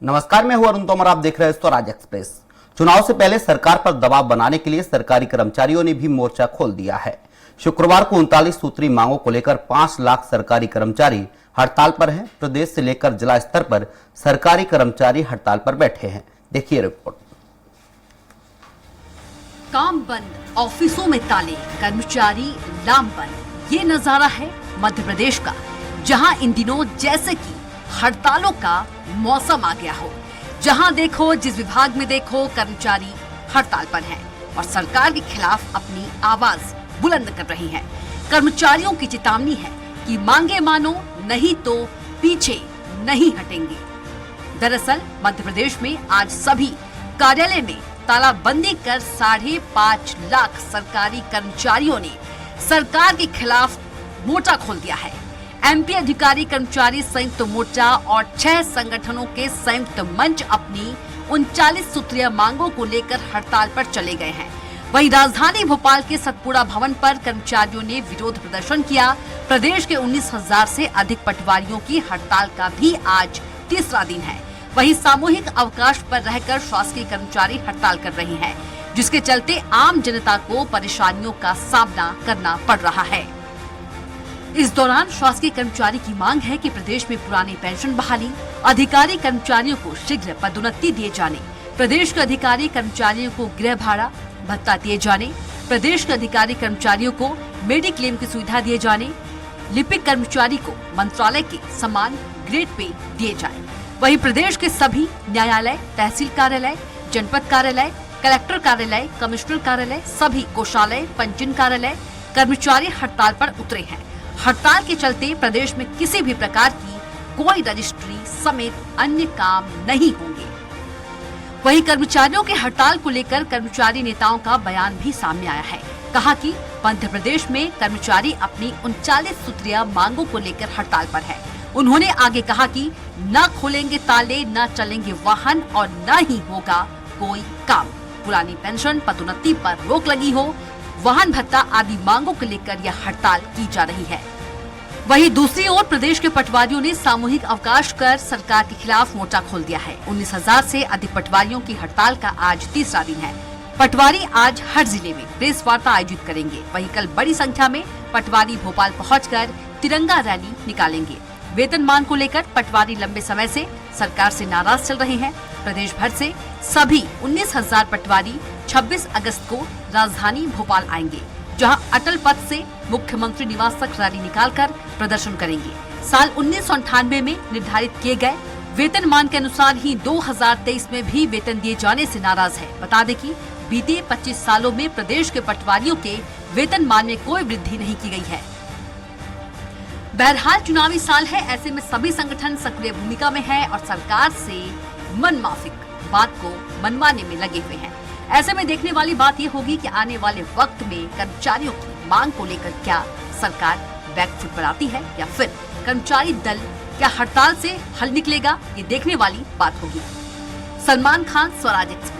नमस्कार, मैं हूं अरुण तोमर। आप देख रहे हैं स्वराज एक्सप्रेस। चुनाव से पहले सरकार पर दबाव बनाने के लिए सरकारी कर्मचारियों ने भी मोर्चा खोल दिया है। शुक्रवार को 39 सूत्री मांगों को लेकर 5 लाख सरकारी कर्मचारी हड़ताल पर हैं। प्रदेश से लेकर जिला स्तर पर सरकारी कर्मचारी हड़ताल पर बैठे हैं। देखिए रिपोर्ट। काम बंद, ऑफिसों में ताले, कर्मचारी लामबंद। ये नजारा है मध्य प्रदेश का, जहां इन दिनों जैसे कि हड़तालों का मौसम आ गया हो। जहां देखो, जिस विभाग में देखो, कर्मचारी हड़ताल पर हैं और सरकार के खिलाफ अपनी आवाज बुलंद कर रही हैं। कर्मचारियों की चेतावनी है कि मांगे मानो, नहीं तो पीछे नहीं हटेंगे। दरअसल मध्य प्रदेश में आज सभी कार्यालय में तालाबंदी कर 5.5 लाख सरकारी कर्मचारियों ने सरकार के खिलाफ मोर्चा खोल दिया है। एमपी अधिकारी कर्मचारी संयुक्त मोर्चा और 6 संगठनों के संयुक्त मंच अपनी 39 सूत्रीय मांगों को लेकर हड़ताल पर चले गए हैं। वहीं राजधानी भोपाल के सतपुड़ा भवन पर कर्मचारियों ने विरोध प्रदर्शन किया। प्रदेश के 19,000 से अधिक पटवारियों की हड़ताल का भी आज तीसरा दिन है। वहीं सामूहिक अवकाश पर रहकर शासकीय कर्मचारी हड़ताल कर रहे हैं, जिसके चलते आम जनता को परेशानियों का सामना करना पड़ रहा है। इस दौरान शासकीय कर्मचारी की मांग है कि प्रदेश में पुरानी पेंशन बहाली, अधिकारी कर्मचारियों को शीघ्र पदोन्नति दिए जाने, प्रदेश के अधिकारी कर्मचारियों को गृह भाड़ा भत्ता दिए जाने, प्रदेश के अधिकारी कर्मचारियों को मेडिक्लेम की सुविधा दिए जाने, लिपिक कर्मचारी को मंत्रालय के समान ग्रेड पे दिए जाए। वहीं प्रदेश के सभी न्यायालय, तहसील कार्यालय, जनपद कार्यालय, कलेक्टर कार्यालय, कमिश्नर कार्यालय, सभी कोषालय, पंजीयन कार्यालय कर्मचारी हड़ताल पर उतरे हैं। हड़ताल के चलते प्रदेश में किसी भी प्रकार की कोई रजिस्ट्री समेत अन्य काम नहीं होंगे। वहीं कर्मचारियों के हड़ताल को लेकर कर्मचारी नेताओं का बयान भी सामने आया है। कहा कि मध्य प्रदेश में कर्मचारी अपनी 39 सूत्रीय मांगों को लेकर हड़ताल पर है। उन्होंने आगे कहा कि न खोलेंगे ताले, न चलेंगे वाहन और न ही होगा कोई काम। पुरानी पेंशन, पदोन्नति पर रोक लगी हो, वाहन भत्ता आदि मांगों को लेकर यह हड़ताल की जा रही है। वहीं दूसरी ओर प्रदेश के पटवारियों ने सामूहिक अवकाश कर सरकार के खिलाफ मोर्चा खोल दिया है। 19,000 से अधिक पटवारियों की हड़ताल का आज तीसरा दिन है। पटवारी आज हर जिले में प्रेस वार्ता आयोजित करेंगे। वहीं कल बड़ी संख्या में पटवारी भोपाल पहुंचकर तिरंगा रैली निकालेंगे। वेतनमान को लेकर पटवारी लंबे समय से सरकार से नाराज चल रहे हैं। प्रदेश भर से सभी 19,000 पटवारी 26 अगस्त को राजधानी भोपाल आएंगे, जहां अटल पथ से मुख्यमंत्री निवास तक रैली निकालकर प्रदर्शन करेंगे। साल 1998 में निर्धारित किए गए वेतनमान के अनुसार ही 2023 में भी वेतन दिए जाने से नाराज है। बता दें कि बीते 25 सालों में प्रदेश के पटवारियों के वेतनमान में कोई वृद्धि नहीं की गई है। बहरहाल चुनावी साल है, ऐसे में सभी संगठन सक्रिय भूमिका में है और सरकार से मनमाफिक बात को मनवाने में लगे हुए हैं। ऐसे में देखने वाली बात ये होगी कि आने वाले वक्त में कर्मचारियों की मांग को लेकर क्या सरकार बैकफुट पर आती है या फिर कर्मचारी दल क्या हड़ताल से हल निकलेगा, ये देखने वाली बात होगी। सलमान खान, स्वराज एक्सप्रेस।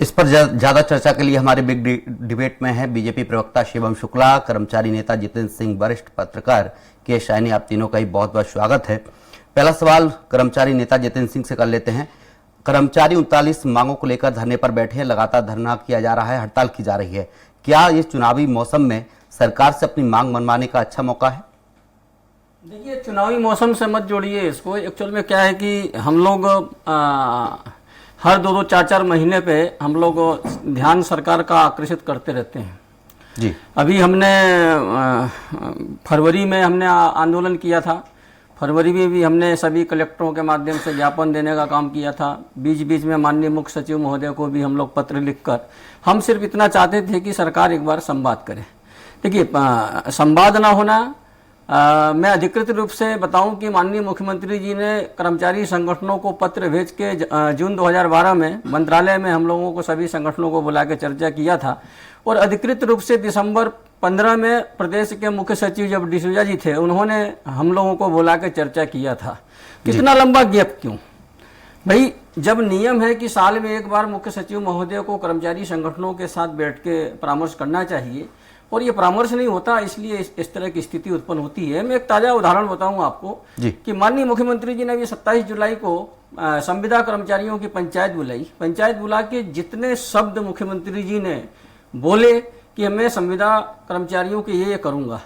इस पर ज्यादा चर्चा के लिए हमारे बिग डिबेट में है बीजेपी प्रवक्ता शिवम शुक्ला, कर्मचारी नेता जितेंद्र सिंह, वरिष्ठ पत्रकार के शाइनी। आप तीनों का ही बहुत बहुत स्वागत है। पहला सवाल कर्मचारी नेता जितेंद्र सिंह से कर लेते हैं। कर्मचारी 39 मांगों को लेकर धरने पर बैठे हैं, लगातार धरना किया जा रहा है, हड़ताल की जा रही है। क्या इस चुनावी मौसम में सरकार से अपनी मांग मनवाने का अच्छा मौका है? देखिए, चुनावी मौसम से मत जोड़िए इसको। एक्चुअल में क्या है कि हम लोग हर 2-2, 4-4 महीने पे हम लोग ध्यान सरकार का आकर्षित करते रहते हैं जी। अभी हमने फरवरी में हमने आंदोलन किया था। फरवरी में भी हमने सभी कलेक्टरों के माध्यम से ज्ञापन देने का काम किया था। बीच बीच में माननीय मुख्य सचिव महोदय को भी हम लोग पत्र लिखकर हम सिर्फ इतना चाहते थे कि सरकार एक बार संवाद करे। देखिए, संवाद ना होना, मैं अधिकृत रूप से बताऊं कि माननीय मुख्यमंत्री जी ने कर्मचारी संगठनों को पत्र भेज के जून 2012 में मंत्रालय में हम लोगों को सभी संगठनों को बुला के चर्चा किया था और अधिकृत रूप से दिसंबर 15 में प्रदेश के मुख्य सचिव जब डिसूजा जी थे, उन्होंने हम लोगों को बुला के चर्चा किया था। कितना लंबा गैप क्यों भाई? जब नियम है कि साल में एक बार मुख्य सचिव महोदय को कर्मचारी संगठनों के साथ बैठ के परामर्श करना चाहिए, और ये परामर्श नहीं होता, इसलिए इस तरह की स्थिति उत्पन्न होती है। मैं एक ताजा उदाहरण बताऊं आपको कि माननीय मुख्यमंत्री जी ने अभी 27 जुलाई को संविदा कर्मचारियों की पंचायत बुलाई। पंचायत बुला के जितने शब्द मुख्यमंत्री जी ने बोले कि मैं संविदा कर्मचारियों के ये करूंगा,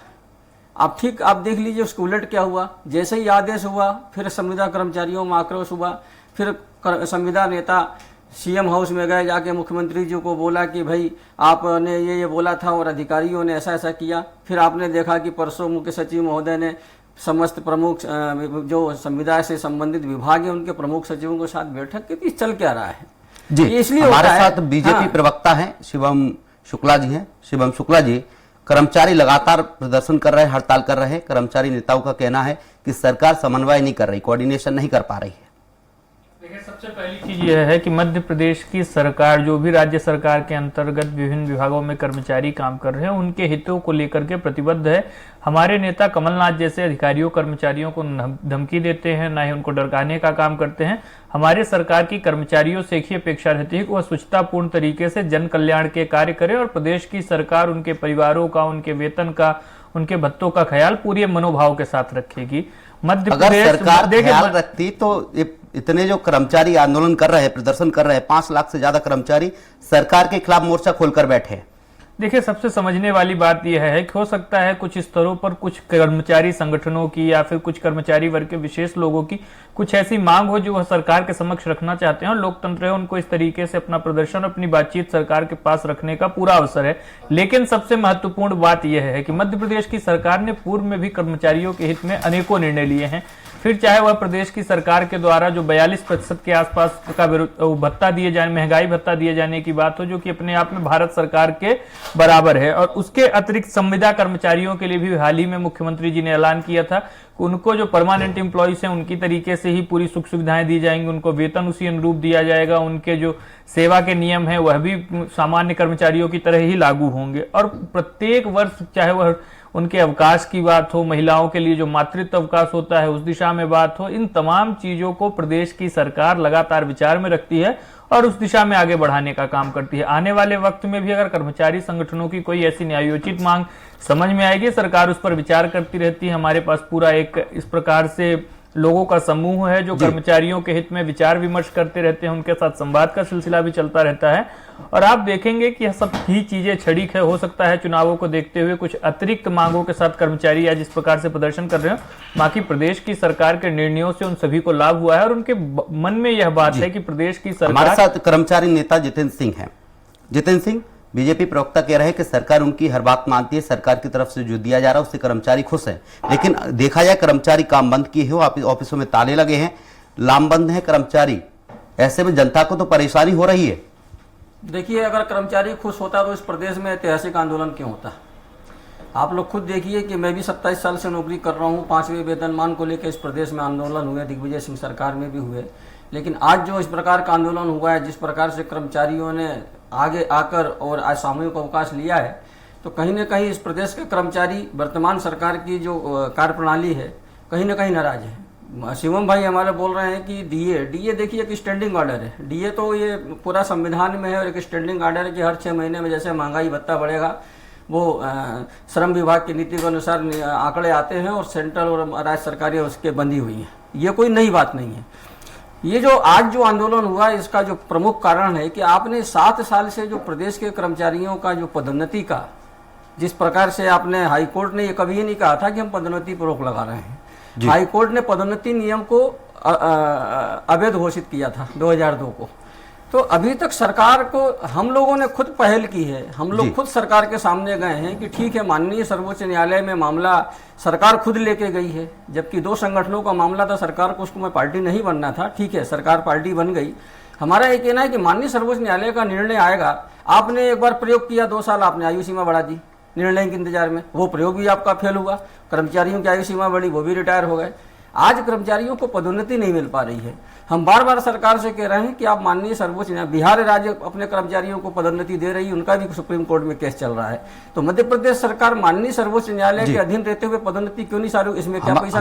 आप देख लीजिए उसके उलट क्या हुआ। जैसे ही आदेश हुआ फिर संविदा कर्मचारियों में आक्रोश हुआ, फिर संविदा नेता सीएम हाउस में गए, जाके मुख्यमंत्री जी को बोला कि भाई आपने ये बोला था और अधिकारियों ने ऐसा ऐसा किया। फिर आपने देखा कि परसों मुख्य सचिव महोदय ने समस्त प्रमुख जो संविदा से संबंधित विभाग है उनके प्रमुख सचिवों के साथ बैठक की थी। चल क्या रहा है जी, इसलिए हमारे साथ बीजेपी प्रवक्ता हैं शिवम शुक्ला जी हैं। शिवम शुक्ला जी, कर्मचारी लगातार प्रदर्शन कर रहे हैं, हड़ताल कर रहे हैं। कर्मचारी नेताओं का कहना है कि सरकार समन्वय नहीं कर रही, कोऑर्डिनेशन नहीं कर पा रही है। देखिए, सबसे पहली चीज यह है कि मध्य प्रदेश की सरकार, जो भी राज्य सरकार के अंतर्गत विभिन्न विभागों में कर्मचारी काम कर रहे हैं, उनके हितों को लेकर के प्रतिबद्ध है। हमारे नेता कमलनाथ जैसे अधिकारियों कर्मचारियों को धमकी देते हैं, ना ही उनको डरकाने का काम करते हैं। हमारे सरकार की कर्मचारियों से एक ही अपेक्षा रहती है कि वह स्वच्छतापूर्ण तरीके से जन कल्याण के कार्य करे और प्रदेश की सरकार उनके परिवारों का, उनके वेतन का, उनके भत्तों का ख्याल पूरे मनोभाव के साथ रखेगी। मध्य अगर प्रदेश सरकार ख्याल रखती तो इतने जो कर्मचारी आंदोलन कर रहे हैं, प्रदर्शन कर रहे हैं, 5 लाख से ज्यादा कर्मचारी सरकार के खिलाफ मोर्चा खोलकर बैठे हैं। देखिए, सबसे समझने वाली बात यह है कि हो सकता है कुछ स्तरों पर कुछ कर्मचारी संगठनों की या फिर कुछ कर्मचारी वर्ग के विशेष लोगों की कुछ ऐसी मांग हो जो वह सरकार के समक्ष रखना चाहते हैं, और लोकतंत्र है, उनको इस तरीके से अपना प्रदर्शन, अपनी बातचीत सरकार के पास रखने का पूरा अवसर है। लेकिन सबसे महत्वपूर्ण बात यह है कि मध्य प्रदेश की सरकार ने पूर्व में भी कर्मचारियों के हित में अनेकों निर्णय लिए हैं। फिर चाहे वह प्रदेश की सरकार के द्वारा जो 42% के आसपास का भत्ता दिए जाने, महंगाई भत्ता दिए जाने की बात हो, जो कि अपने आप में भारत सरकार के बराबर है, और उसके अतिरिक्त संविदा कर्मचारियों के लिए भी हाल ही में मुख्यमंत्री जी ने ऐलान किया था कि उनको जो परमानेंट एम्प्लॉइज हैं उनकी तरीके से ही पूरी सुख सुविधाएं दी जाएंगी, उनको वेतन उसी अनुरूप दिया जाएगा, उनके जो सेवा के नियम है वह भी सामान्य कर्मचारियों की तरह ही लागू होंगे। और प्रत्येक वर्ष, चाहे वह उनके अवकाश की बात हो, महिलाओं के लिए जो मातृत्व अवकाश होता है उस दिशा में बात हो, इन तमाम चीजों को प्रदेश की सरकार लगातार विचार में रखती है और उस दिशा में आगे बढ़ाने का काम करती है। आने वाले वक्त में भी अगर कर्मचारी संगठनों की कोई ऐसी न्यायोचित मांग समझ में आएगी, सरकार उस पर विचार करती रहती है। हमारे पास पूरा एक इस प्रकार से लोगों का समूह है जो कर्मचारियों के हित में विचार विमर्श करते रहते हैं, उनके साथ संवाद का सिलसिला भी चलता रहता है। और आप देखेंगे कि यह सब ही चीजें क्षणिक है। हो सकता है चुनावों को देखते हुए कुछ अतिरिक्त मांगों के साथ कर्मचारी आज जिस प्रकार से प्रदर्शन कर रहे हो, बाकी प्रदेश की सरकार के निर्णयों से उन सभी को लाभ हुआ है और उनके मन में यह बात है कि प्रदेश की सरकार। हमारे साथ कर्मचारी नेता जितेंद्र सिंह हैं। जितेंद्र सिंह, बीजेपी प्रवक्ता कह रहे हैं कि सरकार उनकी हर बात मानती है, सरकार की तरफ से जो दिया जा रहा है उससे कर्मचारी खुश हैं। लेकिन देखा जाए कर्मचारी काम बंद किए हो, ऑफिसों में ताले लगे हैं, लामबंद हैं कर्मचारी, ऐसे में जनता को तो परेशानी हो रही है। देखिए, अगर कर्मचारी खुश होता तो इस प्रदेश में ऐतिहासिक आंदोलन क्यों होता? आप लोग खुद देखिए कि मैं भी 27 साल से नौकरी कर रहा हूँ। 5वें वेतनमान को लेकर इस प्रदेश में आंदोलन हुए, दिग्विजय सिंह सरकार में भी हुए। लेकिन आज जो इस प्रकार का आंदोलन हुआ है, जिस प्रकार से कर्मचारियों ने आगे आकर और आज सामूहिक अवकाश लिया है, तो कहीं ना कहीं इस प्रदेश के कर्मचारी वर्तमान सरकार की जो कार्यप्रणाली है कहीं ना कहीं नाराज है। शिवम भाई हमारे बोल रहे हैं कि डीए देखिए एक स्टैंडिंग ऑर्डर है। डीए तो ये पूरा संविधान में है और एक स्टैंडिंग ऑर्डर है कि हर 6 महीने में जैसे महंगाई भत्ता बढ़ेगा वो श्रम विभाग की नीति के अनुसार आंकड़े आते हैं और सेंट्रल और राज्य सरकारें उसके बंधी हुई हैं। ये कोई नई बात नहीं है। ये जो आज जो आंदोलन हुआ, इसका जो प्रमुख कारण है कि आपने 7 साल से जो प्रदेश के कर्मचारियों का जो पदोन्नति का, जिस प्रकार से आपने हाईकोर्ट ने ये कभी नहीं कहा था कि हम पदोन्नति पर रोक लगा रहे हैं। हाईकोर्ट ने पदोन्नति नियम को अवैध घोषित किया था 2002 को। तो अभी तक सरकार को हम लोगों ने खुद पहल की है। हम लोग खुद सरकार के सामने गए हैं कि ठीक है, माननीय सर्वोच्च न्यायालय में मामला सरकार खुद लेके गई है, जबकि 2 संगठनों का मामला था, सरकार को उसको में पार्टी नहीं बनना था। ठीक है, सरकार पार्टी बन गई। हमारा ये कहना है कि माननीय सर्वोच्च न्यायालय का निर्णय आएगा। आपने एक बार प्रयोग किया, 2 साल आपने आयु सीमा बढ़ा दी निर्णय के इंतजार में, वो प्रयोग भी आपका फेल हुआ। कर्मचारियों की आयु सीमा बढ़ी, वो भी रिटायर हो गए। आज कर्मचारियों को पदोन्नति नहीं मिल पा रही है। हम बार बार सरकार से कह रहे हैं कि आप माननीय सर्वोच्च न्यायालय, बिहार राज्य अपने कर्मचारियों को पदोन्नति दे रही है, उनका भी सुप्रीम कोर्ट में केस चल रहा है। तो मध्य प्रदेश सरकार माननीय सर्वोच्च न्यायालय के अधीन रहते हुए पदोन्नति क्यों नहीं सारू? इसमें क्या पैसा?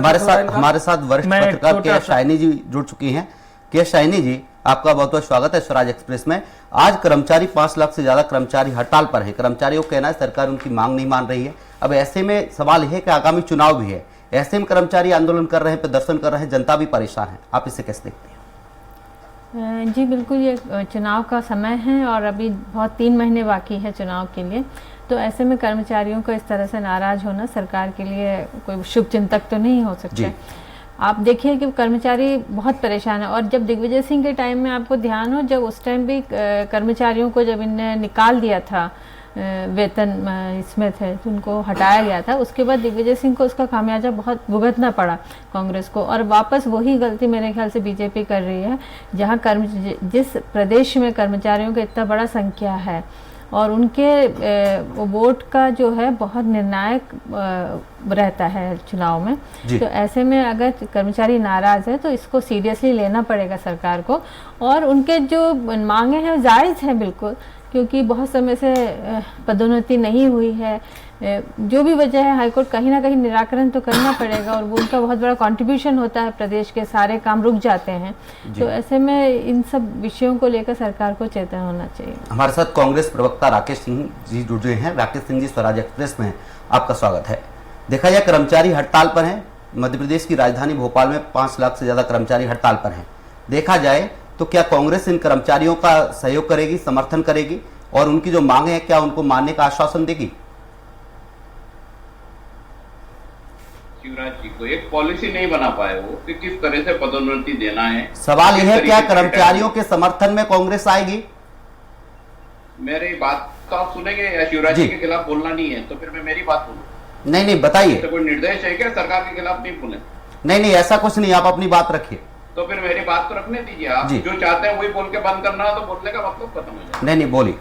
हमारे साथ वरिष्ठ पत्रकार के शाइनी जी जुड़ चुकी हैं। के शाइनी जी, आपका बहुत बहुत स्वागत है स्वराज एक्सप्रेस में। आज कर्मचारी 5 लाख से ज्यादा कर्मचारी हड़ताल पर है। कर्मचारियों का कहना है सरकार उनकी मांग नहीं मान रही है। अब ऐसे में सवाल यह है कि आगामी चुनाव भी है, ऐसे में कर्मचारी आंदोलन कर रहे हैं, प्रदर्शन कर रहे हैं, जनता भी परेशान है। आप इसे कैसे देखते हैं? जी बिल्कुल, ये चुनाव का समय है और अभी बहुत 3 महीने बाकी है चुनाव के लिए। तो ऐसे में कर्मचारियों को इस तरह से नाराज होना सरकार के लिए कोई शुभ चिंतक तो नहीं हो सकता। आप देखिए कि कर्मचारी बहुत परेशान है। और जब दिग्विजय सिंह के टाइम में आपको ध्यान हो, जब उस टाइम भी कर्मचारियों को जब इन्हें निकाल दिया था, वेतन इसमें थे तो उनको हटाया गया था, उसके बाद दिग्विजय सिंह को उसका खामियाजा बहुत भुगतना पड़ा कांग्रेस को। और वापस वही गलती मेरे ख्याल से बीजेपी कर रही है, जहां जिस प्रदेश में कर्मचारियों का इतना बड़ा संख्या है और उनके वोट का जो है बहुत निर्णायक रहता है चुनाव में। तो ऐसे में अगर कर्मचारी नाराज है तो इसको सीरियसली लेना पड़ेगा सरकार को। और उनके जो मांगे हैं जायज़ है बिल्कुल, क्योंकि बहुत समय से पदोन्नति नहीं हुई है। जो भी वजह है, हाईकोर्ट कहीं ना कहीं निराकरण तो करना पड़ेगा और वो उनका बहुत बड़ा कंट्रीब्यूशन होता है, प्रदेश के सारे काम रुक जाते हैं। तो ऐसे में इन सब विषयों को लेकर सरकार को चेतन होना चाहिए। हमारे साथ कांग्रेस प्रवक्ता राकेश सिंह जी जुड़े हैं। राकेश सिंह जी, स्वराज एक्सप्रेस में आपका स्वागत है। देखा जाए कर्मचारी हड़ताल पर हैं। मध्य प्रदेश की राजधानी भोपाल में 5 लाख से ज्यादा कर्मचारी हड़ताल पर हैं। देखा जाए तो क्या कांग्रेस इन कर्मचारियों का सहयोग करेगी, समर्थन करेगी और उनकी जो मांगे हैं क्या उनको मानने का आश्वासन देगी? शिवराज जी को एक पॉलिसी नहीं बना पाए वो कि किस तरह से पदोन्नति देना है। सवाल यह है, क्या कर्मचारियों के समर्थन में कांग्रेस आएगी? मेरी बात तो आप सुनेंगे या शिवराज जी के खिलाफ बोलना नहीं है तो फिर मैं मेरी बात बोलूं? नहीं, बताइए। तो कोई निर्देश है क्या सरकार के खिलाफ नहीं बोले? नहीं, ऐसा कुछ नहीं, आप अपनी बात रखिए। तो फिर मेरी बात तो रखने दीजिए। आप जो चाहते हैं वही बोल के बंद करना है तो बोलने का मतलब खत्म हो जाए। नहीं, बोलिए।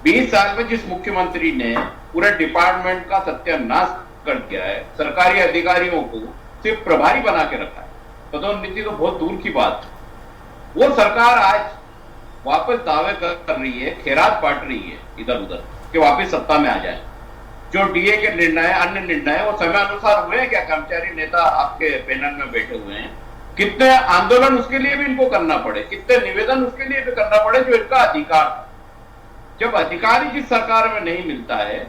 20 साल में जिस मुख्यमंत्री ने पूरे डिपार्टमेंट का सत्यानाश कर दिया है, सरकारी अधिकारियों को सिर्फ प्रभारी बना के रखा है, पदोन्नति तो बहुत दूर की बात है। वो सरकार आज वापस दावे कर रही है, खैरात बांट रही है इधर उधर कि वापस सत्ता में आ जाए। जो डीए के निर्णय, अन्य निर्णय वो समय अनुसार हुए हैं क्या? कर्मचारी नेता आपके पैनल में बैठे हुए हैं, कितने आंदोलन उसके लिए भी इनको करना पड़े, कितने निवेदन उसके लिए भी करना पड़े जो इनका अधिकार। जब अधिकार ही जिस सरकार में नहीं मिलता है,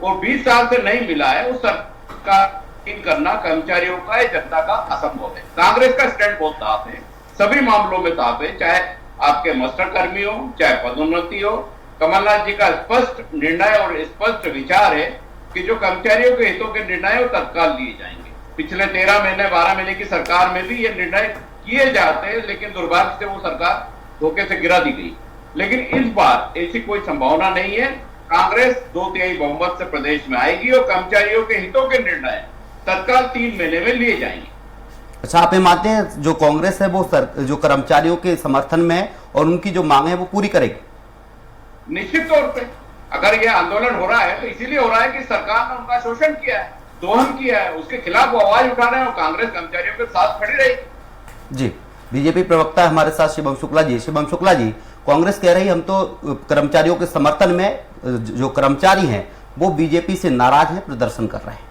वो 20 साल से नहीं मिला है, उस सरकार करना कर्मचारियों का, जनता का असंभव है। कांग्रेस का स्टैंड बहुत साफ है, सभी मामलों में साफ है, चाहे आपके मस्टर कर्मी हो, चाहे पदोन्नति हो। कमलनाथ जी का स्पष्ट निर्णय और स्पष्ट विचार है कि जो कर्मचारियों के हितों के निर्णय वो तत्काल लिए जाएंगे। पिछले 13 महीने 12 महीने की सरकार में भी ये निर्णय किए जाते हैं, लेकिन दुर्भाग्य से वो सरकार धोखे से गिरा दी गई। लेकिन इस बार ऐसी कोई संभावना नहीं है। कांग्रेस 2/3 बहुमत से प्रदेश में आएगी और कर्मचारियों के हितों के निर्णय तत्काल 3 महीने में लिए जाएंगे। अच्छा, आप ये मानते हैं जो कांग्रेस है वो जो कर्मचारियों के समर्थन में है और उनकी जो मांग है वो पूरी करेगी? निश्चित तौर पे। अगर ये आंदोलन हो रहा है तो इसीलिए हो रहा है कि सरकार ने उनका शोषण किया है, दोहन किया है, उसके खिलाफ वो आवाज उठा रहे हैं और कांग्रेस कर्मचारियों के साथ खड़ी रहेगी। जी, बीजेपी प्रवक्ता है हमारे साथ शिवम शुक्ला जी। शिवम शुक्ला जी, कांग्रेस कह रही हम तो कर्मचारियों के समर्थन में, जो कर्मचारी हैं वो बीजेपी से नाराज हैं, प्रदर्शन कर रहे हैं।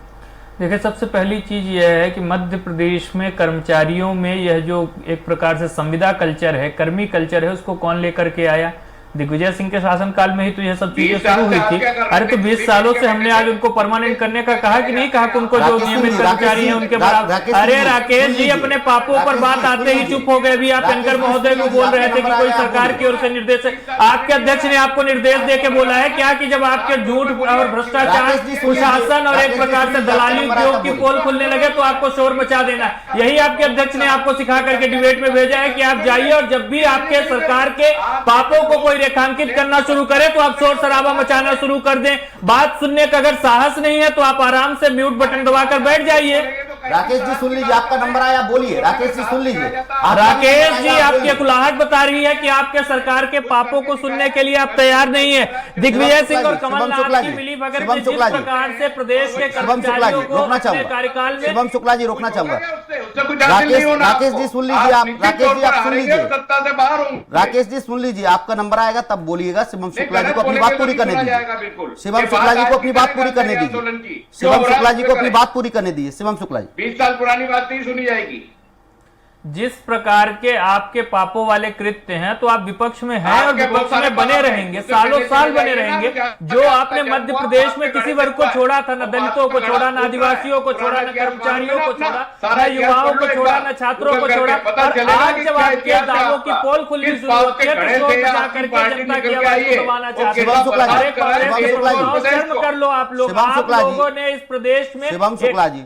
देखिए, सबसे पहली चीज यह है कि मध्य प्रदेश में कर्मचारियों में यह जो एक प्रकार से संविदा कल्चर है, कर्मी कल्चर है, उसको कौन लेकर के आया? दिग्विजय सिंह के शासनकाल में ही तो यह सब चीजें शुरू हुई थी। अरे तो 20 सालों से हमने आज उनको परमानेंट करने का कहा कि नहीं कहा कि उनको जो नियमित कर्मचारी हैं उनके बराबर। अरे राकेश जी, अपने पापों पर बात आते ही चुप हो गए। अभी आप एंकर महोदय को बोल रहे थे कि कोई सरकार की ओर से निर्देश है। आपके अध्यक्ष ने आपको निर्देश दे के बोला है क्या कि जब आपके झूठ और भ्रष्टाचार, कुशासन और एक प्रकार से दलाली उद्योग की पोल खुलने लगे तो आपको शोर मचा देना? यही आपके अध्यक्ष ने आपको सिखा करके डिबेट में भेजा है कि आप जाइए और जब भी आपके सरकार के पापों को कोई रेखांकित करना शुरू करे तो आप शोर शराबा मचाना शुरू कर दें। बात सुनने का अगर साहस नहीं है तो आप आराम से म्यूट बटन दबाकर बैठ जाइए। राकेश जी सुन लीजिए, आपका नंबर आया, बोलिए। राकेश जी सुन लीजिए। राकेश जी, आपकी कुलाहट बता रही है कि आपके सरकार के पापों को सुनने के लिए आप तैयार नहीं है। दिग्विजय सिंह और कमलनाथ की मिली भगत से जिस प्रकार से प्रदेश के कर्मचारियों को अपने कार्यकाल में, शिवम शुक्ला जी रोकना चाहूंगा। राकेश जी सुन लीजिए, आप राकेश जी आप सुन लीजिए, राकेश जी सुन लीजिए, आपका नंबर आएगा तब बोलिएगा। शिवम शुक्ला जी को अपनी बात पूरी करने दीजिए। शिवम शुक्ला जी को अपनी बात पूरी करने दीजिए। शिवम शुक्ला जी को अपनी बात पूरी करने दीजिए। शिवम शुक्ला जी, 20 साल पुरानी बात नहीं सुनी जाएगी। जिस प्रकार के आपके पापों वाले कृत्य हैं, तो आप विपक्ष में हैं और आपके बहुत विपक्ष सारे में बने पाप हैं। रहेंगे, तो सालों पहले साल से बने बताइए ना, रहेंगे। क्या- जो क्या आपने क्या मध्य हुआ? प्रदेश आपके में किसी गणित वर्ग को हुआ है। छोड़ा था, न और दलितों को आपका छोड़ा, गणित न आदिवासियों को पुराना छोड़ा, न इतिहास कर्मचारियों को मालूम है ना छोड़ा, अपना? सारा न युवाओं को इतिहास छोड़ा, पढ़ लो न एक छात्रों को बार, छोड़ा। पता और चलेगा आज कि जब क्या आपके इतिहास है दावों की आपका। पोल खुलनी किस शुरू बात होती पे है तो खड़े शोर थे, मचा आपकी करके पार्टी जनता की निकल के आवाज आई को है। दबाना वो चाहते शिवम शुक्ला जी, हैं। अरे कांग्रेस शिवम के शुक्ला जी, लोगों, शर्म कर लो आप लोग। शिवम आप शुक्ला जी, लोगों ने इस प्रदेश में शिवम शुक्ला जी,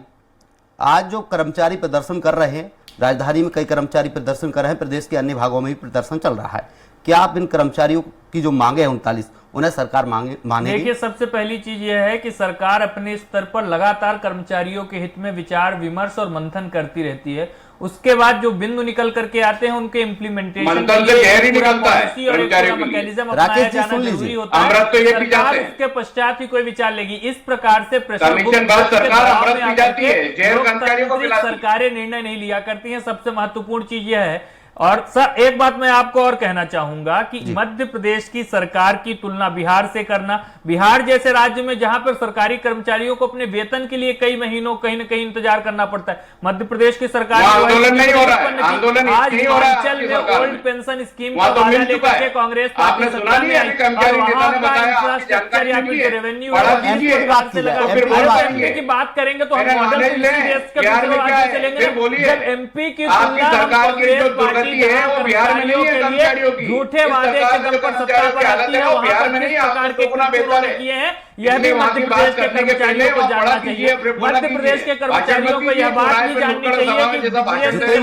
आज जो कर्मचारी प्रदर्शन कर रहे हैं, राजधानी में कई कर्मचारी प्रदर्शन कर रहे हैं, प्रदेश के अन्य भागों में भी प्रदर्शन चल रहा है, क्या आप इन कर्मचारियों की जो मांगे हैं 39, उन्हें सरकार मानेगी? देखिए, सबसे पहली चीज यह है कि सरकार अपने स्तर पर लगातार कर्मचारियों के हित में विचार विमर्श और मंथन करती रहती है। उसके बाद जो बिंदु निकल करके आते हैं उनके इम्प्लीमेंटेशन मंथन से जहर ही निकलता है कर्मचारियों के लिए। मैकेनिज्म राकेश अपनाया जी, जाना सुन जरूरी लीजिए। होता है। अमृत तो ये पी सरकार जाते हैं। उसके पश्चात ही कोई विचार लेगी। इस प्रकार से प्रेशर कमीशन बाद सरकार अमृत पी जाती है, जहर कर्मचारियों को पिलाती है। सरकारें निर्णय नहीं लिया करती हैं। सबसे महत्वपूर्ण चीज यह है। और सर, एक बात मैं आपको और कहना चाहूंगा कि मध्य प्रदेश की सरकार की तुलना बिहार से करना, बिहार जैसे राज्य में जहां पर सरकारी कर्मचारियों को अपने वेतन के लिए कई महीनों कहीं न कहीं इंतजार करना पड़ता है, मध्य प्रदेश की सरकार वहाँ जो है, आंदोलन नहीं हो रहा है, उत्पन्न की। आंदोलन आज नहीं हो रहा है हिमाचल आपकी में सरकार ओल्ड में। पेंशन स्कीम वहाँ का तो वादा मिल चुका लेकर के है। कांग्रेस आपने पार्टी सुना सत्ता नहीं में है आई अभी कर्मचारी और नेता वहां ने का बताया, आपकी इंफ्रास्ट्रक्चर या जानकारी फिर नहीं है। रेवेन्यू बड़ा एमपी कीजिए। की बात की जाए, फिर एमपी बात की बात करेंगे। की बात करेंगे तो हम मेरे मॉडल नॉलेज लें। देश के बिहार में दूसरे क्या राज्य है? चलेंगे फिर ना। बोलिए। जब एमपी की आपकी तुलना हम सरकार की जो कांग्रेस पार्टी दुर्गति है वो बिहार में नहीं है कर्मचारियों की। झूठे इस वादे सरकार के की दम जो पर सत्ता कर्मचारियों पर की हालत आती है है, वो वहां बिहार पर में किस नहीं है, प्रकार आपको के दोगुना कृत्य बेहतर उन्होंने है। किए हैं, यह भी इसलिए वहाँ मध्य की प्रदेश बात के करने के पहले कर्मचारियों को वहाँ जानना पढ़ा कीजिए, चाहिए। फिर बोला मध्य कीजिए। प्रदेश के कर्मचारियों को यह बात भी जाननी चाहिए कि जितेंद्र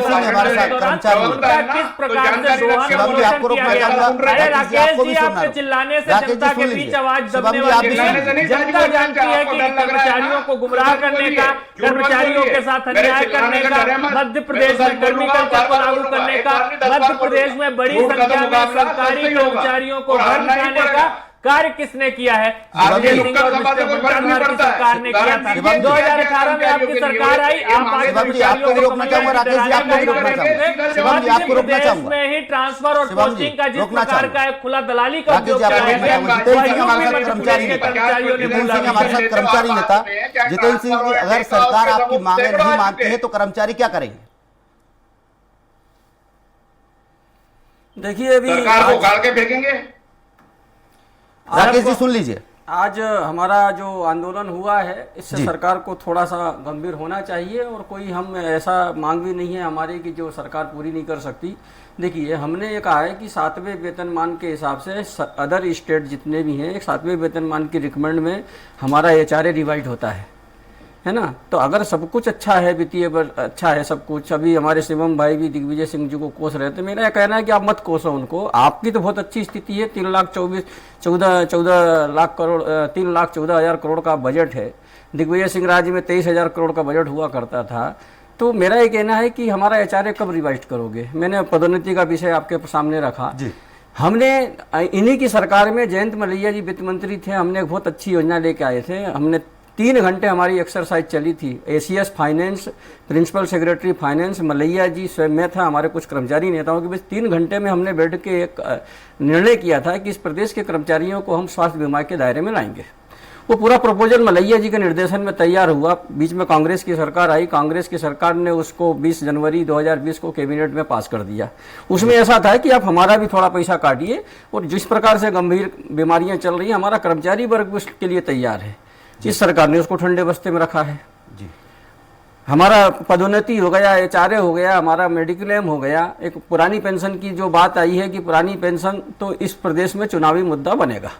सिंह हमारे साथ कर्मचारी हैं। उनका किस प्रकार से दोहन शिवम जी, आपको रोकना किया गया। चाहूंगा। अरे राकेश जी, राकेश आपको जी, भी सुनना आपके है। चिल्लाने से राकेश जी, जनता के सुन बीच लीजिए। आवाज शिवम दबने जी, आप वाली भी है। सुन लीजिए। जनता जानती है कि कर्मचारियों को गुमराह करने का, कर्मचारियों के साथ अन्याय करने का, मध्य प्रदेश में कर्मी कल्चर को लागू करने का, मध्य प्रदेश में बड़ी संख्या में सरकारी कर्मचारियों को घर बिठाने का कार्य किसने किया है? शिवम जी, सिंह और मिस्टर मुंटाधार की सरकार ने किया था। 2018 में आपकी सरकार आई, आप आज शिवम जी, आपको भी रोकना चाहूंगा। राकेश जी, आपको भी रोकना चाहूंगा। शिवम जी, आपको रोकना चाहूंगा। में ही ट्रांसफर और शिवम जी, पोस्टिंग का जिस रोकना प्रकार चाहूंगा। का एक खुला दलाली का राकेश उपयोग जी, आपको किया रोकना चाहूंगा। गया, जितेंद्र वह सिंह हमारे यूपी साथ मध्य कर्मचारी प्रदेश के नेता, कर्मचारियों ने जितेंद्र बोला सिंह हमारे साथ कर्मचारी नेता। जितेंद्र सिंह जी, अगर सरकार आपकी मांगे नहीं मानती है तो कर्मचारी क्या करेंगे? देखिए, अभी सरकार को उखाड़ के फेंकेंगे। राकेश जी, सुन लीजिए। आज हमारा जो आंदोलन हुआ है, इससे जी। सरकार को थोड़ा सा गंभीर होना चाहिए और कोई हम ऐसा मांग भी नहीं है हमारी कि जो सरकार पूरी नहीं कर सकती। देखिए, हमने ये कहा है कि 7वें वेतनमान के हिसाब से अदर स्टेट जितने भी हैं, 7वें वेतनमान की रिकमेंड में हमारा HRA रिवाइड होता है ना। तो अगर सब कुछ अच्छा है, वित्तीय अच्छा है सब कुछ, अभी हमारे शिवम भाई भी दिग्विजय सिंह जी को कोस रहे थे, मेरा कहना है कि आप मत कोसो उनको। आपकी तो बहुत अच्छी स्थिति है, 14 लाख 14 हजार करोड़ का बजट है। दिग्विजय सिंह राज्य में 23,000 करोड़ का बजट हुआ करता था। तो मेरा ये कहना है कि हमारा HRA कब रिवाइज करोगे? मैंने पदोन्नति का विषय आपके सामने रखा जी। हमने इन्हीं की सरकार में जयंत मलैया जी वित्त मंत्री थे, हमने एक बहुत अच्छी योजना लेके आए थे। हमने 3 घंटे हमारी एक्सरसाइज चली थी। ACS finance, principal secretary finance, Malaiya ji स्वयं में था, हमारे कुछ कर्मचारी नेताओं के बीच 3 घंटे में हमने बैठ के एक निर्णय किया था कि इस प्रदेश के कर्मचारियों को हम स्वास्थ्य बीमा के दायरे में लाएंगे। वो पूरा प्रपोजल मलैया जी के निर्देशन में तैयार हुआ। बीच में कांग्रेस की सरकार आई, कांग्रेस की सरकार ने उसको 20 जनवरी 2020 को कैबिनेट में पास कर दिया। उसमें ऐसा था कि आप हमारा भी थोड़ा पैसा काटिए, और जिस प्रकार से गंभीर बीमारियां चल रही हैं, हमारा कर्मचारी वर्ग उसके लिए तैयार है। इस सरकार ने उसको ठंडे बस्ते में रखा है जी। हमारा पदोन्नति हो गया, HRA हो गया, हमारा मेडिक्लेम क्लेम हो गया। एक पुरानी पेंशन की जो बात आई है कि पुरानी पेंशन तो इस प्रदेश में चुनावी मुद्दा बनेगा।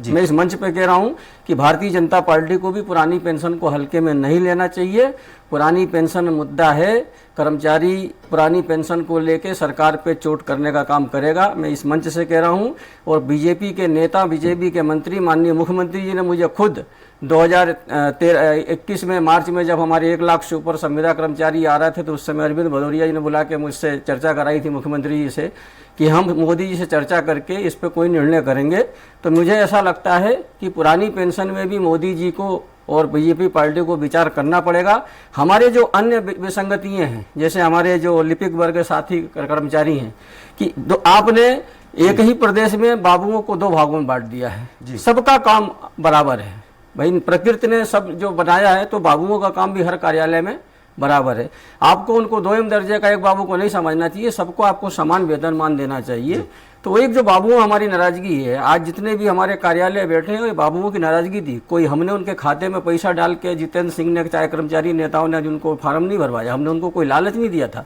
मैं इस मंच पे कह रहा हूं कि भारतीय जनता पार्टी को भी पुरानी पेंशन को हल्के में नहीं लेना चाहिए। पुरानी पेंशन मुद्दा है, कर्मचारी पुरानी पेंशन को लेके सरकार पे चोट करने का काम करेगा। मैं इस मंच से कह रहा हूं, और बीजेपी के नेता, बीजेपी के मंत्री, माननीय मुख्यमंत्री जी ने मुझे खुद 2021 में मार्च में जब हमारे 1 लाख से ऊपर संविदा कर्मचारी आ रहे थे, तो उस समय अरविंद भदौरिया जी ने बुला के मुझसे चर्चा कराई थी मुख्यमंत्री जी से कि हम मोदी जी से चर्चा करके इस पे कोई निर्णय करेंगे। तो मुझे ऐसा लगता है कि पुरानी पेंशन में भी मोदी जी को और बीजेपी पार्टी को विचार करना पड़ेगा। हमारे जो अन्य विसंगतियां हैं, जैसे हमारे जो लिपिक वर्ग साथी कर्मचारी हैं, कि आपने एक ही प्रदेश में बाबुओं को 2 भागों में बांट दिया है। सबका काम बराबर है भाई, प्रकृति ने सब जो बनाया है, तो बाबुओं का काम भी हर कार्यालय में बराबर है। आपको उनको दोयम दर्जे का एक बाबू को नहीं समझना चाहिए, सबको आपको समान वेतनमान देना चाहिए। तो एक जो बाबुओं हमारी नाराजगी है, आज जितने भी हमारे कार्यालय बैठे हैं, बाबुओं की नाराजगी थी। कोई हमने उनके खाते में पैसा डाल के, जितेंद्र सिंह ने चाहे कर्मचारी नेताओं ने जिनको फार्म नहीं भरवाया, हमने उनको कोई लालच नहीं दिया था।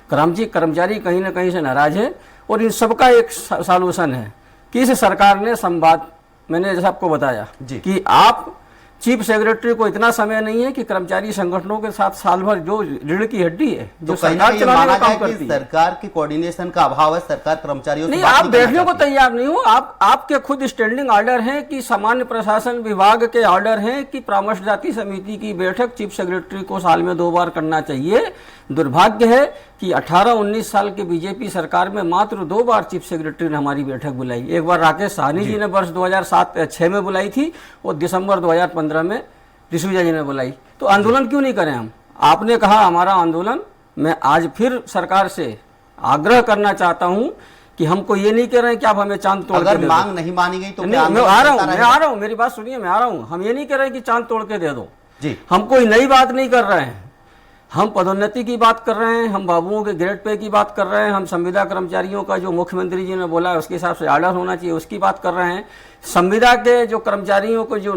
कर्मचारी कहीं ना कहीं से नाराज है और इन सबका एक सॉल्यूशन है कि इस सरकार ने संवाद, मैंने जैसा आपको बताया कि आप चीफ सेक्रेटरी को इतना समय नहीं है कि कर्मचारी संगठनों के साथ साल भर जो रीढ़ की हड्डी है, जो सरकार चलाने का काम करती है, सरकार की कोऑर्डिनेशन का अभाव है, सरकार कर्मचारियों से नहीं, बात आप नहीं करना बैठने को चाहती। तैयार नहीं हो। आपके खुद स्टैंडिंग ऑर्डर हैं कि सामान्य प्रशासन विभाग के ऑर्डर हैं कि परामर्श जाति समिति की बैठक चीफ सेक्रेटरी को साल में 2 बार करना चाहिए। दुर्भाग्य है कि 18-19 साल के बीजेपी सरकार में मात्र 2 बार चीफ सेक्रेटरी ने हमारी बैठक बुलाई। एक बार राकेश साहनी जी ने वर्ष 2007-06 में बुलाई थी और दिसंबर 2015 में डिसूजा जी ने बुलाई। तो आंदोलन क्यों नहीं करें हम? आपने कहा हमारा आंदोलन, मैं आज फिर सरकार से आग्रह करना चाहता हूं कि हमको ये नहीं कह रहे हैं कि आप हमें चांद तोड़ के अगर दे मांग दो। नहीं मानी गई तो नहीं, क्या मैं आंदोलन आ रहा हूँ, मेरी बात सुनिए, मैं आ रहा हूँ। हम ये नहीं कह रहे हैं कि चांद तोड़ के दे दो जी। हम कोई नई बात नहीं कर रहे हैं। हम पदोन्नति की बात कर रहे हैं, हम बाबुओं के ग्रेड पे की बात कर रहे हैं, हम संविदा कर्मचारियों का जो मुख्यमंत्री जी ने बोला है उसके हिसाब से ऑर्डर होना चाहिए उसकी बात कर रहे हैं। संविदा के जो कर्मचारियों को जो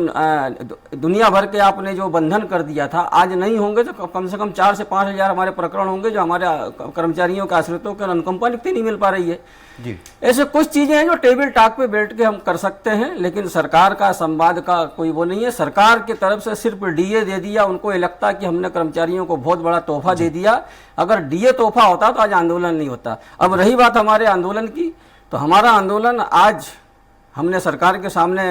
दुनिया भर के आपने जो बंधन कर दिया था, आज नहीं होंगे तो कम से कम 4 से 5 हजार हमारे प्रकरण होंगे जो हमारे कर्मचारियों के आश्रितों के अनुकंपा नियुक्ति नहीं मिल पा रही है जी। ऐसे कुछ चीजें हैं जो टेबल टॉक पे बैठ के हम कर सकते हैं, लेकिन सरकार का संवाद का कोई वो नहीं है। सरकार की तरफ से सिर्फ डीए दे दिया, उनको ये लगता कि हमने कर्मचारियों को बहुत बड़ा तोहफा दे दिया। अगर डीए तोहफा होता तो आज आंदोलन नहीं होता। अब रही बात हमारे आंदोलन की, तो हमारा आंदोलन आज हमने सरकार के सामने,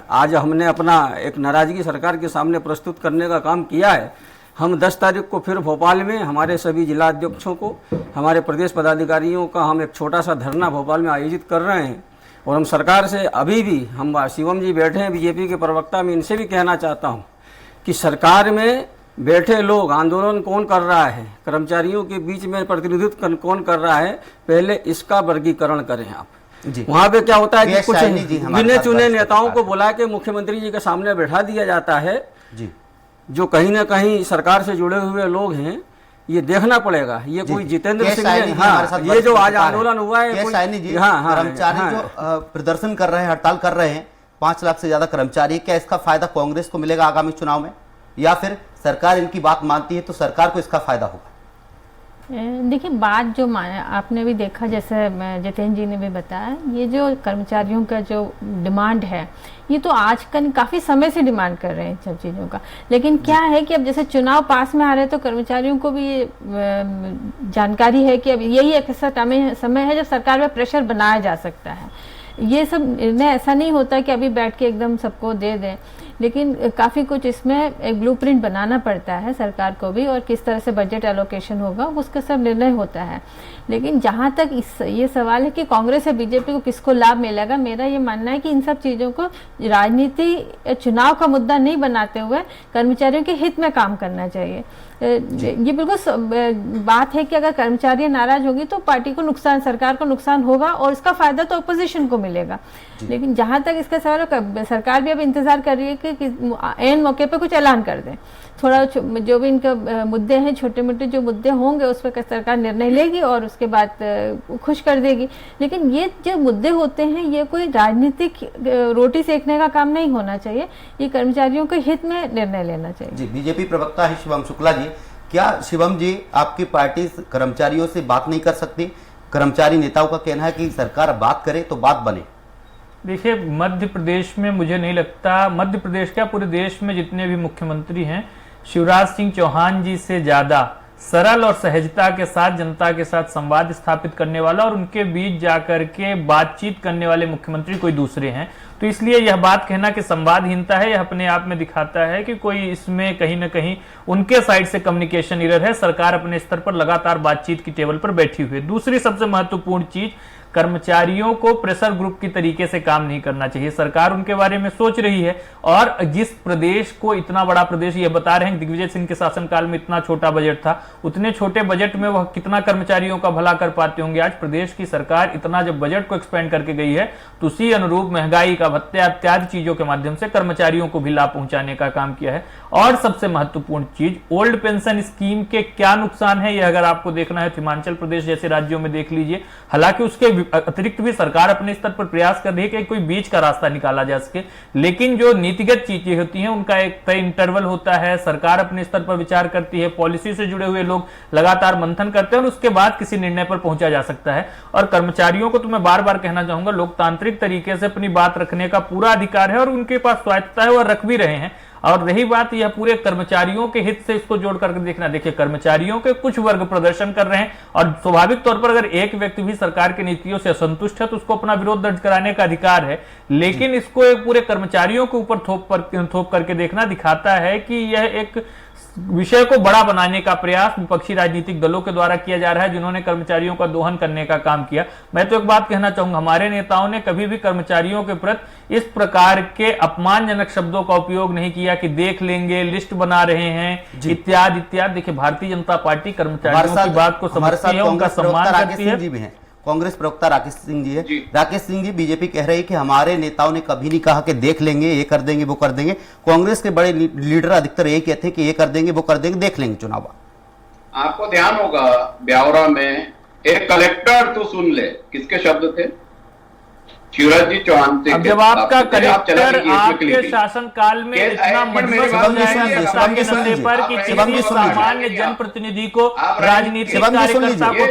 आज हमने अपना एक नाराजगी सरकार के सामने प्रस्तुत करने का काम किया है। हम 10 तारीख को फिर भोपाल में हमारे सभी जिला अध्यक्षों को, हमारे प्रदेश पदाधिकारियों का हम एक छोटा सा धरना भोपाल में आयोजित कर रहे हैं। और हम सरकार से अभी भी, हम शिवम जी बैठे हैं बीजेपी के प्रवक्ता, मैं इनसे भी कहना चाहता हूं कि सरकार में बैठे लोग आंदोलन कौन कर रहा है, कर्मचारियों के बीच में प्रतिनिधित्व कौन कर रहा है, पहले इसका वर्गीकरण करें आप। वहां पे क्या होता है कि कुछ गिने चुने नेताओं को बुला के मुख्यमंत्री जी के सामने बैठा दिया जाता है जी, जो कहीं ना कहीं सरकार से जुड़े हुए लोग हैं। ये देखना पड़ेगा, ये कोई जितेंद्र सिंह ने, हाँ, ये जो आज आंदोलन हुआ है, कर्मचारी जो प्रदर्शन कर रहे हैं, हड़ताल कर रहे हैं, 5 लाख से ज्यादा कर्मचारी, क्या इसका फायदा कांग्रेस को मिलेगा आगामी चुनाव में, या फिर सरकार इनकी बात मानती है तो सरकार को इसका फायदा होगा? देखिए, बात जो आपने भी देखा, जैसे जितेंद्र जी ने भी बताया, ये जो कर्मचारियों का जो डिमांड है, ये तो आजकल काफ़ी समय से डिमांड कर रहे हैं सब चीज़ों का। लेकिन क्या है कि अब जैसे चुनाव पास में आ रहे हैं तो कर्मचारियों को भी ये जानकारी है कि अब यही एक ऐसा समय है जब सरकार में प्रेशर बनाया जा सकता है। ये सब निर्णय ऐसा नहीं होता कि अभी बैठ के एकदम सबको दे दें, लेकिन काफ़ी कुछ इसमें एक ब्लूप्रिंट बनाना पड़ता है सरकार को भी, और किस तरह से बजट एलोकेशन होगा उसका सब निर्णय होता है। लेकिन जहाँ तक ये सवाल है कि कांग्रेस या बीजेपी को किसको लाभ मिलेगा, मेरा ये मानना है कि इन सब चीज़ों को राजनीति चुनाव का मुद्दा नहीं बनाते हुए कर्मचारियों के हित में काम करना चाहिए। ये बिल्कुल बात है कि अगर कर्मचारी नाराज होगी तो पार्टी को नुकसान, सरकार को नुकसान होगा और इसका फायदा तो अपोजिशन को मिलेगा। लेकिन जहां तक इसका सवाल है, सरकार भी अब इंतजार कर रही है कि ऐन मौके पे कुछ ऐलान कर दें। थोड़ा जो भी इनके मुद्दे हैं, छोटे मोटे जो मुद्दे होंगे उस पर सरकार निर्णय लेगी और उसके बाद खुश कर देगी। लेकिन ये जो मुद्दे होते हैं, ये कोई राजनीतिक रोटी सेकने का काम नहीं होना चाहिए, ये कर्मचारियों के हित में निर्णय लेना चाहिए। जी, बीजेपी प्रवक्ता है शिवम शुक्ला जी। क्या शिवम जी, आपकी पार्टी कर्मचारियों से बात नहीं कर सकती? कर्मचारी नेताओं का कहना है कि सरकार बात करे तो बात बने। देखिए, मध्य प्रदेश में मुझे नहीं लगता, मध्य प्रदेश क्या पूरे देश में जितने भी मुख्यमंत्री हैं, शिवराज सिंह चौहान जी से ज्यादा सरल और सहजता के साथ जनता के साथ संवाद स्थापित करने वाला और उनके बीच जाकर के बातचीत करने वाले मुख्यमंत्री कोई दूसरे हैं। तो इसलिए यह बात कहना कि संवादहीनता है, यह अपने आप में दिखाता है कि कोई इसमें कहीं ना कहीं उनके साइड से कम्युनिकेशन एरर है। सरकार अपने स्तर पर लगातार बातचीत की टेबल पर बैठी हुई है। दूसरी सबसे महत्वपूर्ण चीज, कर्मचारियों को प्रेशर ग्रुप की तरीके से काम नहीं करना चाहिए। सरकार उनके बारे में सोच रही है और जिस प्रदेश को इतना बड़ा प्रदेश, ये बता रहे हैं दिग्विजय सिंह के शासनकाल में इतना छोटा बजट था, उतने छोटे बजट में वह कितना कर्मचारियों का भला कर पाते होंगे। आज प्रदेश की सरकार इतना जब बजट को एक्सपेंड करके गई है तो उसी अनुरूप महंगाई का भत्ता इत्यादि चीजों के माध्यम से कर्मचारियों को भी लाभ पहुंचाने का काम किया है। और सबसे महत्वपूर्ण चीज, ओल्ड पेंशन स्कीम के क्या नुकसान है यह अगर आपको देखना है तो हिमाचल प्रदेश जैसे राज्यों में देख लीजिए। हालांकि उसके अतिरिक्त भी सरकार अपने स्तर पर प्रयास कर रही है कि कोई बीच का रास्ता निकाला जा सके, लेकिन जो नीतिगत चीजें होती हैं उनका एक तय इंटरवल होता है। सरकार अपने स्तर पर विचार करती है, पॉलिसी से जुड़े हुए लोग लगातार मंथन करते हैं और उसके बाद किसी निर्णय पर पहुंचा जा सकता है। और कर्मचारियों को तो मैं बार बार कहना चाहूंगा, लोकतांत्रिक तरीके से अपनी बात रखने का पूरा अधिकार है और उनके पास स्वायत्तता है, वह रख भी रहे हैं। और रही बात यह पूरे कर्मचारियों के हित से इसको जोड़ करके देखना, देखिए कर्मचारियों के कुछ वर्ग प्रदर्शन कर रहे हैं और स्वाभाविक तौर पर अगर एक व्यक्ति भी सरकार की नीतियों से असंतुष्ट है तो उसको अपना विरोध दर्ज कराने का अधिकार है, लेकिन इसको एक पूरे कर्मचारियों के ऊपर थोप करके देखना दिखाता है कि यह एक विषय को बड़ा बनाने का प्रयास विपक्षी राजनीतिक दलों के द्वारा किया जा रहा है, जिन्होंने कर्मचारियों का दोहन करने का काम किया। मैं तो एक बात कहना चाहूंगा, हमारे नेताओं ने कभी भी कर्मचारियों के प्रति इस प्रकार के अपमानजनक शब्दों का उपयोग नहीं किया कि देख लेंगे, लिस्ट बना रहे हैं इत्यादि इत्यादि। देखिए भारतीय जनता पार्टी कर्मचारियों की बात को समझती है, उनका सम्मान करती है। कांग्रेस प्रवक्ता राकेश सिंह जी है। राकेश सिंह जी, बीजेपी कह रही है कि हमारे नेताओं ने कभी नहीं कहा कि देख लेंगे, ये कर देंगे, वो कर देंगे। कांग्रेस के बड़े लीडर अधिकतर यही कहते हैं कि ये कर देंगे, वो कर देंगे, देख लेंगे चुनाव। आपको ध्यान होगा ब्यावरा में एक कलेक्टर, तो सुन ले किसके शब्द थे, शिवराज जी चौहान से। अब जब आपका कलेक्टर आपके शासनकाल में इतना मजबूत हो जाएगा पर कि किसी सामान्य जनप्रतिनिधि को, राजनीतिक कार्यकर्ता को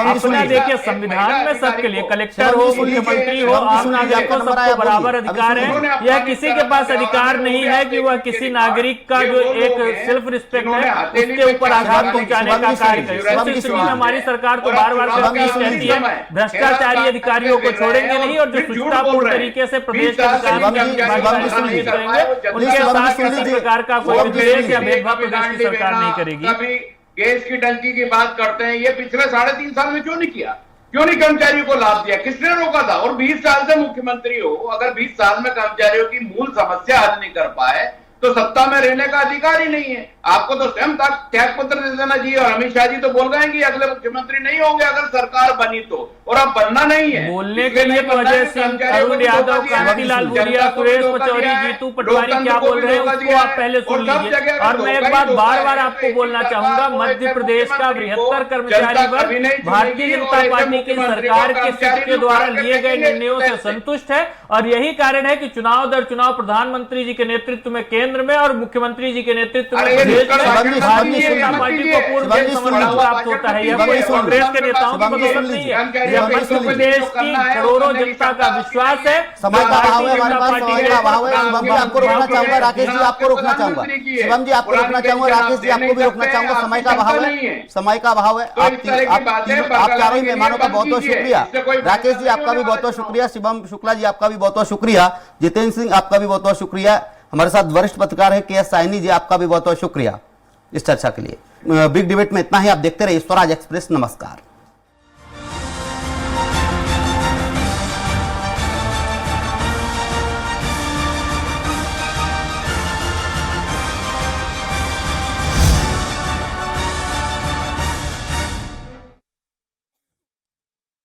अपना, देखिए संविधान में सबके लिए, कलेक्टर हो, मुख्यमंत्री हो, आम नागरिक हो, सबको बराबर अधिकार है। यह किसी के पास अधिकार नहीं है कि वह किसी नागरिक का जो एक सेल्फ रिस्पेक्ट है उसके ऊपर आघात पहुंचाने का कार्य करे। ऐसी स्थिति में हमारी सरकार को बार बार कहती है भ्रष्टाचारी अधिकारियों को छोड़ेंगे नहीं और जो सुचितापूर्ण तरीके से प्रदेश के विकास करेंगे उनके साथ किसी प्रकार का कोई विद्वेष या भेदभाव प्रदेश की सरकार नहीं करेगी। कभी गैस की टंकी की बात करते हैं, ये पिछले 3.5 साल में क्यों नहीं किया, क्यों नहीं कर्मचारियों को लाभ दिया, किसने रोका था? और 20 साल से मुख्यमंत्री हो, अगर 20 साल में कर्मचारियों की मूल समस्या हल नहीं कर पाए तो सत्ता में रहने का अधिकार ही नहीं है। आपको तो स्वयं त्याग पत्र दे देना चाहिए। और अमित शाह जी तो बोल रहे हैं कि अगले मुख्यमंत्री नहीं होंगे अगर सरकार बनी तो, और अब बनना नहीं है। बोलने के लिए अजय सिंह, अरुण यादव, कांतिलाल भूरिया, सुरेश पचौरी, जीतू पटवारी क्या बोल रहे हैं उसको आप पहले सुन लीजिए। और मैं एक बात बार बार आपको बोलना चाहूंगा, मध्य प्रदेश का 72 कर्मचारी वर्ग भारतीय जनता पार्टी की सरकार के सचिव के द्वारा लिए गए निर्णयों से संतुष्ट है और यही कारण है कि चुनाव दर चुनाव प्रधानमंत्री जी के नेतृत्व में केंद्र में और मुख्यमंत्री जी के नेतृत्व में भारतीय जनता पार्टी को पूर्ण समर्थन प्राप्त होता है। यह कोई कांग्रेस के नेताओं की बदौलत नहीं है, यह मध्य प्रदेश की करोड़ों जनता का विश्वास है। समय का अभाव है, हमारे पास समय का अभाव है। शिवम जी आपको रोकना चाहूंगा, राकेश जी आपको रोकना चाहूंगा, शिवम जी आपको रोकना चाहूंगा, राकेश जी आपको भी रोकना चाहूंगा। समय का अभाव है, समय का अभाव है। आप चारों मेहमानों का बहुत बहुत शुक्रिया। राकेश जी आपका भी बहुत बहुत शुक्रिया, शिवम शुक्ला जी आपका भी बहुत बहुत शुक्रिया, जितेंद्र सिंह आपका भी बहुत बहुत शुक्रिया। हमारे साथ वरिष्ठ पत्रकार है के एस साइनी जी, आपका भी बहुत बहुत शुक्रिया इस चर्चा के लिए। बिग डिबेट में इतना ही। आप देखते रहिए स्वराज एक्सप्रेस। नमस्कार।